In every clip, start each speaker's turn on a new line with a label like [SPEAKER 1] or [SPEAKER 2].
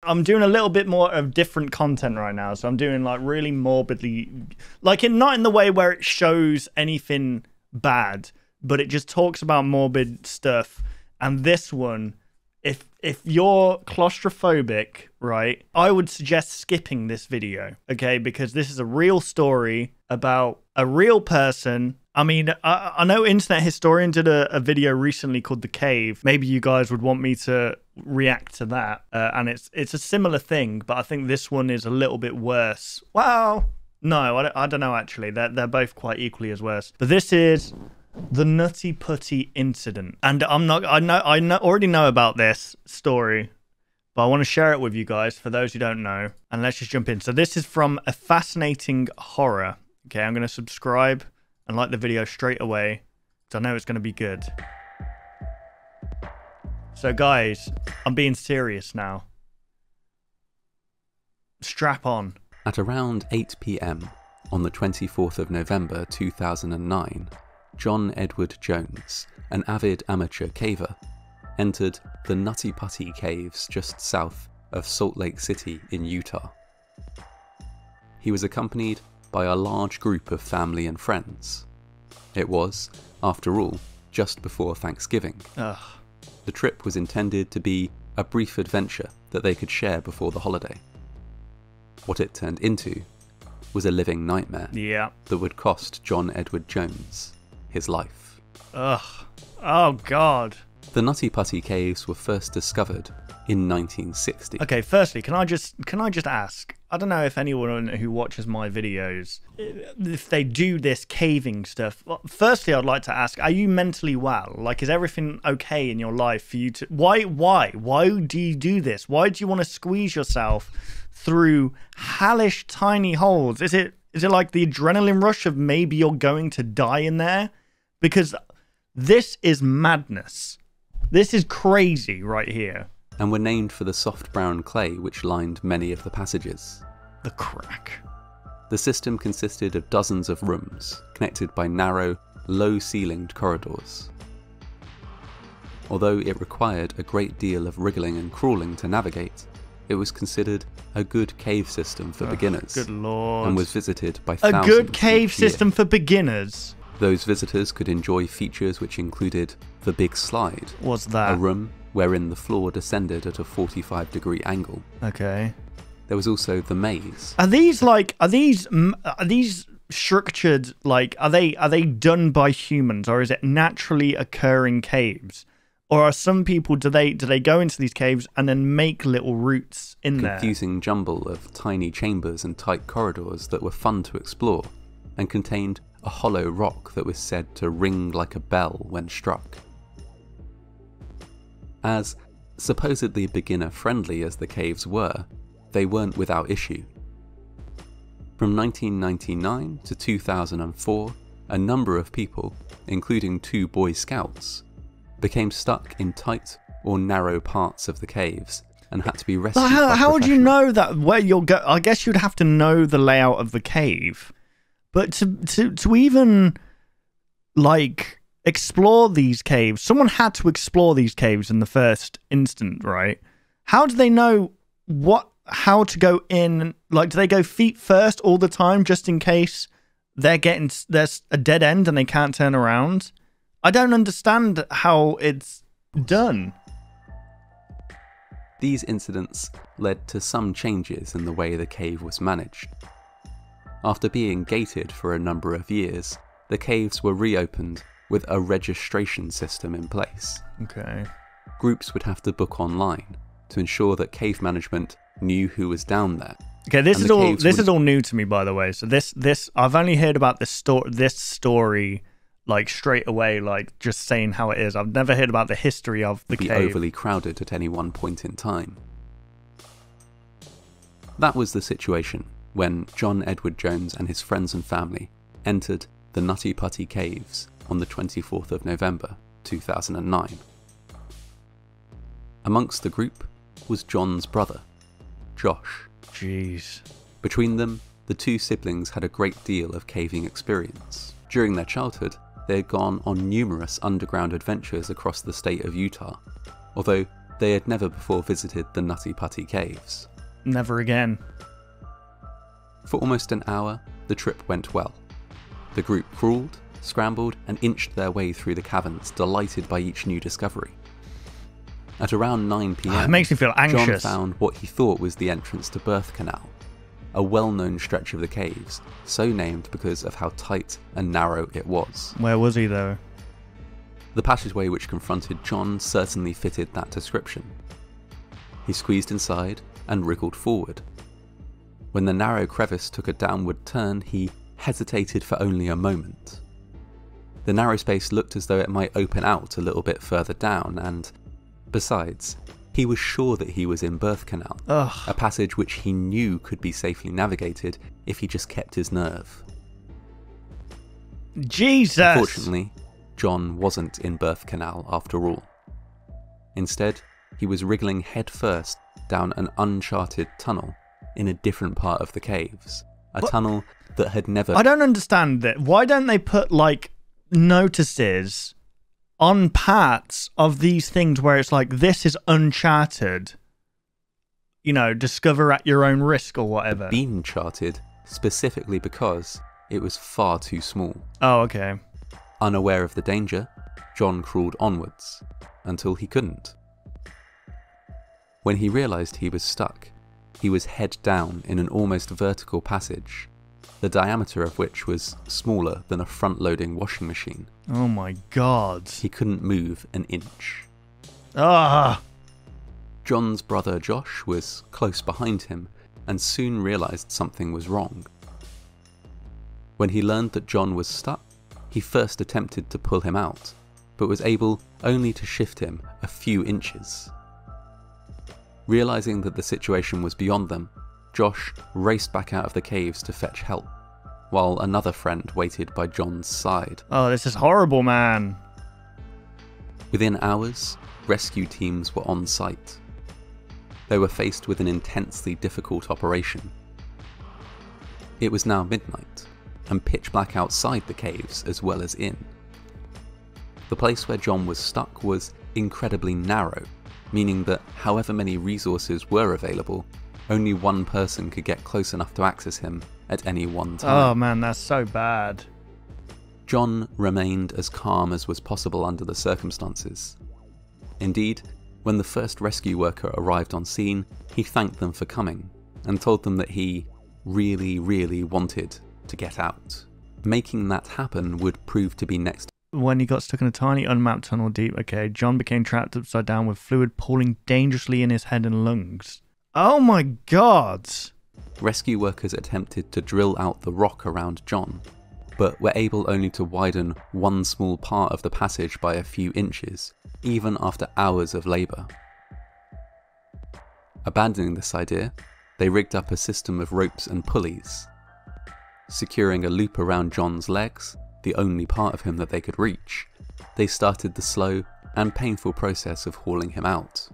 [SPEAKER 1] I'm doing a little bit more of different content right now. So I'm doing like really morbidly, like not in the way where it shows anything bad, but it just talks about morbid stuff. And this one, if you're claustrophobic, right, I would suggest skipping this video, okay? Because this is a real story about a real person. I mean, I know Internet Historian did a video recently called The Cave. Maybe you guys would want me to react to that. And it's a similar thing, but I think this one is a little bit worse. Well, no, I don't know, actually. They're both quite equally as worse. But this is the Nutty Putty Incident. And I already know about this story, but I want to share it with you guys for those who don't know. And let's just jump in. So this is from A Fascinating Horror. Okay, I'm going to subscribe and like the video straight away, because I know it's going to be good. So guys, I'm being serious now. Strap on.
[SPEAKER 2] At around 8 p.m. on the 24th of November 2009, John Edward Jones, an avid amateur caver, entered the Nutty Putty Caves just south of Salt Lake City in Utah. He was accompanied by a large group of family and friends. It was, after all, just before Thanksgiving.
[SPEAKER 1] Ugh.
[SPEAKER 2] The trip was intended to be a brief adventure that they could share before the holiday. What it turned into was a living nightmare that would cost John Edward Jones his life.
[SPEAKER 1] Ugh. Oh, God.
[SPEAKER 2] The Nutty Putty Caves were first discovered in 1960.
[SPEAKER 1] Okay, firstly, can I just ask? I don't know if anyone who watches my videos, if they do this caving stuff. Well, firstly, I'd like to ask: are you mentally well? Like, is everything okay in your life for you to? Why do you do this? Why do you want to squeeze yourself through hellish tiny holes? Is it like the adrenaline rush of maybe you're going to die in there? Because this is madness. This is crazy right here.
[SPEAKER 2] And were named for the soft brown clay which lined many of the passages.
[SPEAKER 1] The crack.
[SPEAKER 2] The system consisted of dozens of rooms, connected by narrow, low-ceilinged corridors. Although it required a great deal of wriggling and crawling to navigate, it was considered a good cave system for beginners.
[SPEAKER 1] Good lord.
[SPEAKER 2] And was visited by thousands.
[SPEAKER 1] A good cave system for beginners?
[SPEAKER 2] Those visitors could enjoy features which included the Big Slide.
[SPEAKER 1] What's that?
[SPEAKER 2] A room wherein the floor descended at a 45-degree angle.
[SPEAKER 1] Okay.
[SPEAKER 2] There was also the maze.
[SPEAKER 1] Are these structured, like, are they done by humans, or is it naturally occurring caves? Or are some people, do they go into these caves and then make little routes in there?
[SPEAKER 2] Confusing jumble of tiny chambers and tight corridors that were fun to explore, and contained a hollow rock that was said to ring like a bell when struck. As supposedly beginner-friendly as the caves were, they weren't without issue. From 1999 to 2004, a number of people, including 2 Boy Scouts, became stuck in tight or narrow parts of the caves and had to be rescued by professionals.
[SPEAKER 1] How would you know that where you'll go? I guess you'd have to know the layout of the cave. But to even, like, explore these caves, someone had to explore these caves in the first instant, right? How do they know how to go in? Like, do they go feet first all the time just in case there's a dead end and they can't turn around? I don't understand how it's done.
[SPEAKER 2] These incidents led to some changes in the way the cave was managed. After being gated for a number of years, the caves were reopened with a registration system in place.
[SPEAKER 1] Okay.
[SPEAKER 2] Groups would have to book online to ensure that cave management knew who was down there.
[SPEAKER 1] Okay, this is all new to me, by the way. So this I've only heard about this story like straight away, like just saying how it is. I've never heard about the history of the cave.
[SPEAKER 2] Be overly crowded at any one point in time. That was the situation when John Edward Jones and his friends and family entered the Nutty Putty Caves on the 24th of November 2009. Amongst the group was John's brother, Josh.
[SPEAKER 1] Jeez.
[SPEAKER 2] Between them, the 2 siblings had a great deal of caving experience. During their childhood, they had gone on numerous underground adventures across the state of Utah, although They had never before visited the Nutty Putty caves.
[SPEAKER 1] Never again.
[SPEAKER 2] For almost an hour, the trip went well. The group crawled, scrambled, and inched their way through the caverns, delighted by each new discovery. At around 9 p.m,
[SPEAKER 1] It makes me feel anxious.
[SPEAKER 2] John found what he thought was the entrance to Birth Canal, a well-known stretch of the caves, so named because of how tight and narrow it was.
[SPEAKER 1] Where was he, though?
[SPEAKER 2] The passageway which confronted John certainly fitted that description. He squeezed inside and wriggled forward. When the narrow crevice took a downward turn, he hesitated for only a moment. The narrow space looked as though it might open out a little bit further down, and besides, he was sure that he was in Birth Canal, a passage which he knew could be safely navigated if he just kept his nerve.
[SPEAKER 1] Jesus!
[SPEAKER 2] Unfortunately, John wasn't in Birth Canal after all. Instead, he was wriggling headfirst down an uncharted tunnel in a different part of the caves. A tunnel that had never...
[SPEAKER 1] I don't understand that. Why don't they put, like, notices on parts of these things where it's like, this is uncharted, you know, discover at your own risk or whatever.
[SPEAKER 2] Been charted specifically because it was far too small.
[SPEAKER 1] Oh, okay.
[SPEAKER 2] Unaware of the danger, John crawled onwards until he couldn't. When he realised he was stuck, he was head down in an almost vertical passage, the diameter of which was smaller than a front-loading washing machine.
[SPEAKER 1] Oh my god.
[SPEAKER 2] He couldn't move an inch.
[SPEAKER 1] Ah!
[SPEAKER 2] John's brother Josh was close behind him and soon realised something was wrong. When he learned that John was stuck, he first attempted to pull him out, but was able only to shift him a few inches. Realising that the situation was beyond them, Josh raced back out of the caves to fetch help, while another friend waited by John's side.
[SPEAKER 1] Oh, this is horrible, man.
[SPEAKER 2] Within hours, rescue teams were on site. They were faced with an intensely difficult operation. It was now midnight, and pitch black outside the caves as well as in. The place where John was stuck was incredibly narrow, meaning that however many resources were available, only one person could get close enough to access him at any one time.
[SPEAKER 1] Oh man, that's so bad.
[SPEAKER 2] John remained as calm as was possible under the circumstances. Indeed, when the first rescue worker arrived on scene, he thanked them for coming and told them that he really wanted to get out. Making that happen would prove to be next.
[SPEAKER 1] When he got stuck in a tiny unmapped tunnel deep, okay, John became trapped upside down with fluid pooling dangerously in his head and lungs. Oh my god!
[SPEAKER 2] Rescue workers attempted to drill out the rock around John, but were able only to widen one small part of the passage by a few inches, even after hours of labour. Abandoning this idea, they rigged up a system of ropes and pulleys. Securing a loop around John's legs, the only part of him that they could reach, they started the slow and painful process of hauling him out.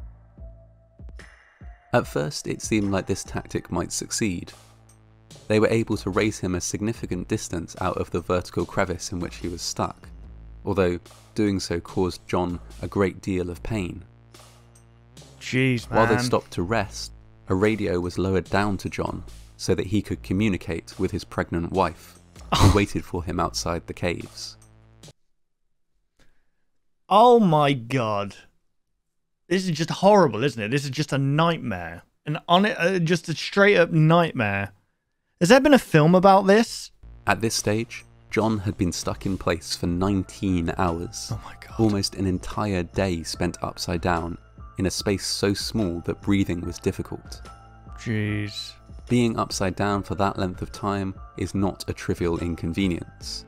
[SPEAKER 2] At first, it seemed like this tactic might succeed. They were able to raise him a significant distance out of the vertical crevice in which he was stuck, although doing so caused John a great deal of pain.
[SPEAKER 1] Jeez, man.
[SPEAKER 2] While they stopped to rest, a radio was lowered down to John so that he could communicate with his pregnant wife, who waited for him outside the caves.
[SPEAKER 1] Oh my god. This is just horrible, isn't it? This is just a nightmare. Just a straight up nightmare. Has there been a film about this?
[SPEAKER 2] At this stage, John had been stuck in place for 19 hours.
[SPEAKER 1] Oh my god.
[SPEAKER 2] Almost an entire day spent upside down in a space so small that breathing was difficult.
[SPEAKER 1] Jeez.
[SPEAKER 2] Being upside down for that length of time is not a trivial inconvenience.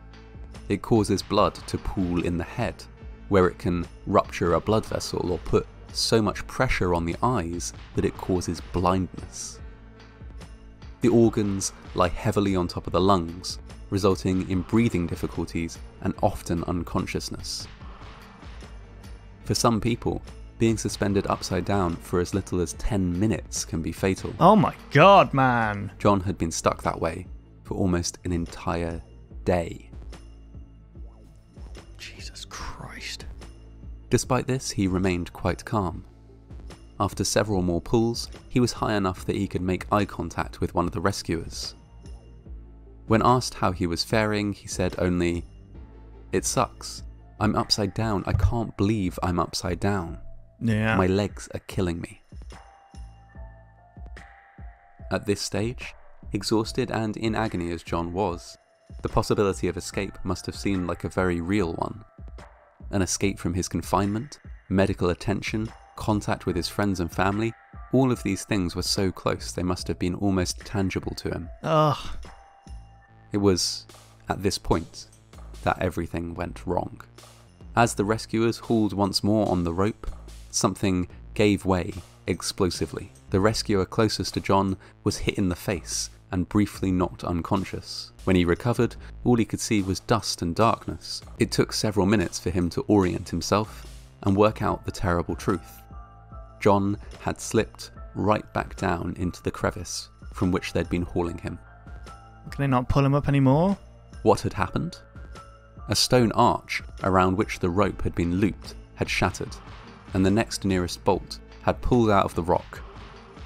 [SPEAKER 2] It causes blood to pool in the head, where it can rupture a blood vessel or put so much pressure on the eyes that it causes blindness. The organs lie heavily on top of the lungs, resulting in breathing difficulties and often unconsciousness. For some people, being suspended upside down for as little as 10 minutes can be fatal.
[SPEAKER 1] Oh my god, man.
[SPEAKER 2] John had been stuck that way for almost an entire day.
[SPEAKER 1] Jesus Christ.
[SPEAKER 2] Despite this, he remained quite calm. After several more pulls, he was high enough that he could make eye contact with one of the rescuers. When asked how he was faring, he said only, "It sucks. I'm upside down. I can't believe I'm upside down.
[SPEAKER 1] Yeah.
[SPEAKER 2] My legs are killing me." At this stage, exhausted and in agony as John was, the possibility of escape must have seemed like a very real one. An escape from his confinement, medical attention, contact with his friends and family, all of these things were so close they must have been almost tangible to him.
[SPEAKER 1] Ugh.
[SPEAKER 2] It was at this point that everything went wrong. As the rescuers hauled once more on the rope, something gave way explosively. The rescuer closest to John was hit in the face and briefly knocked unconscious. When he recovered, all he could see was dust and darkness. It took several minutes for him to orient himself and work out the terrible truth. John had slipped right back down into the crevice from which they'd been hauling him.
[SPEAKER 1] Can they not pull him up anymore?
[SPEAKER 2] What had happened? A stone arch around which the rope had been looped had shattered, and the next nearest bolt had pulled out of the rock,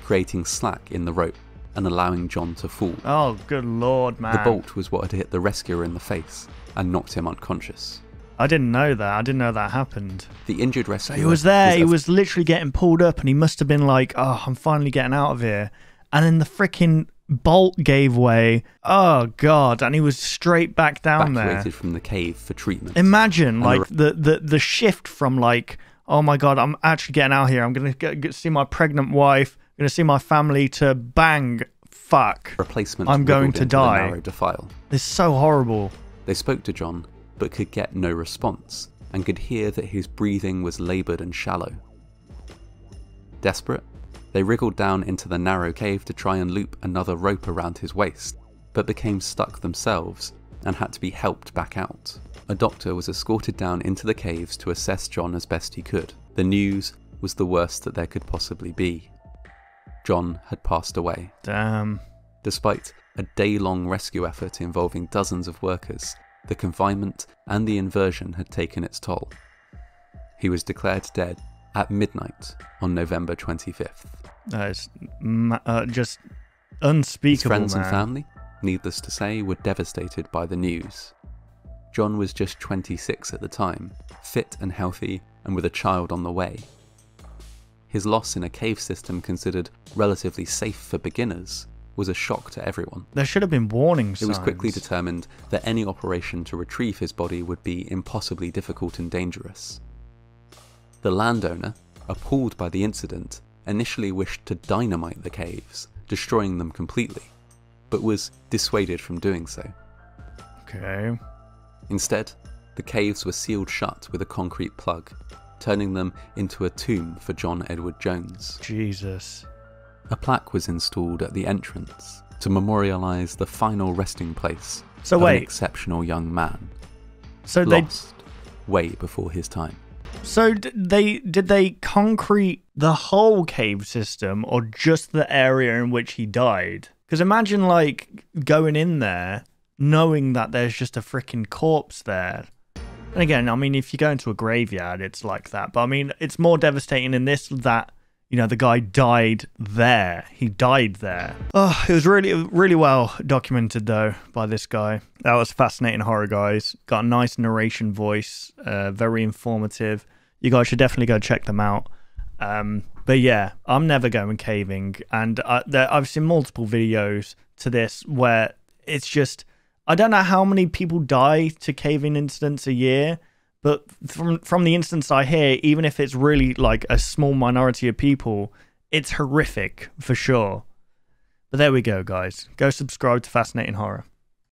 [SPEAKER 2] creating slack in the rope and allowing John to fall.
[SPEAKER 1] Oh, good lord, man.
[SPEAKER 2] The bolt was what had hit the rescuer in the face and knocked him unconscious.
[SPEAKER 1] I didn't know that. I didn't know that happened.
[SPEAKER 2] The injured rescuer...
[SPEAKER 1] So he was there. He was literally getting pulled up, and he must have been like, "Oh, I'm finally getting out of here." And then the freaking bolt gave way. Oh, God. And he was straight back down there.
[SPEAKER 2] Evacuated from the cave for treatment.
[SPEAKER 1] Imagine, like, the shift from, like, "Oh, my God, I'm actually getting out here. I'm going to see my pregnant wife. I'm going to see my family," to bang, fuck.
[SPEAKER 2] Replacement
[SPEAKER 1] I'm going to die.
[SPEAKER 2] The narrow defile.
[SPEAKER 1] It's so horrible.
[SPEAKER 2] They spoke to John, but could get no response, and could hear that his breathing was laboured and shallow. Desperate, they wriggled down into the narrow cave to try and loop another rope around his waist, but became stuck themselves and had to be helped back out. A doctor was escorted down into the caves to assess John as best he could. The news was the worst that there could possibly be. John had passed away.
[SPEAKER 1] Damn.
[SPEAKER 2] Despite a day-long rescue effort involving dozens of workers, the confinement and the inversion had taken its toll. He was declared dead at midnight on November 25th.
[SPEAKER 1] That is just unspeakable,
[SPEAKER 2] His friends
[SPEAKER 1] man.
[SPEAKER 2] and family, needless to say, were devastated by the news. John was just 26 at the time, fit and healthy, and with a child on the way. His loss in a cave system considered relatively safe for beginners was a shock to everyone.
[SPEAKER 1] There should have been warning signs.
[SPEAKER 2] It was quickly determined that any operation to retrieve his body would be impossibly difficult and dangerous. The landowner, appalled by the incident, initially wished to dynamite the caves, destroying them completely, but was dissuaded from doing so.
[SPEAKER 1] Okay.
[SPEAKER 2] Instead, the caves were sealed shut with a concrete plug, turning them into a tomb for John Edward Jones.
[SPEAKER 1] Jesus.
[SPEAKER 2] A plaque was installed at the entrance to memorialise the final resting place of an exceptional young man, lost way before his time.
[SPEAKER 1] So did they concrete the whole cave system or just the area in which he died? Because imagine, like, going in there knowing that there's just a freaking corpse there. And again, I mean, if you go into a graveyard, it's like that. But I mean, it's more devastating in this that, you know, the guy died there. He died there. Oh, it was really well documented, though, by this guy. That was fascinating horror, guys. Got a nice narration voice, very informative. You guys should definitely go check them out. But yeah, I'm never going caving. And I've seen multiple videos to this where it's just, I don't know how many people die to caving incidents a year. But from the instance I hear, even if it's really like a small minority of people, it's horrific for sure. But there we go, guys. Go subscribe to Fascinating Horror.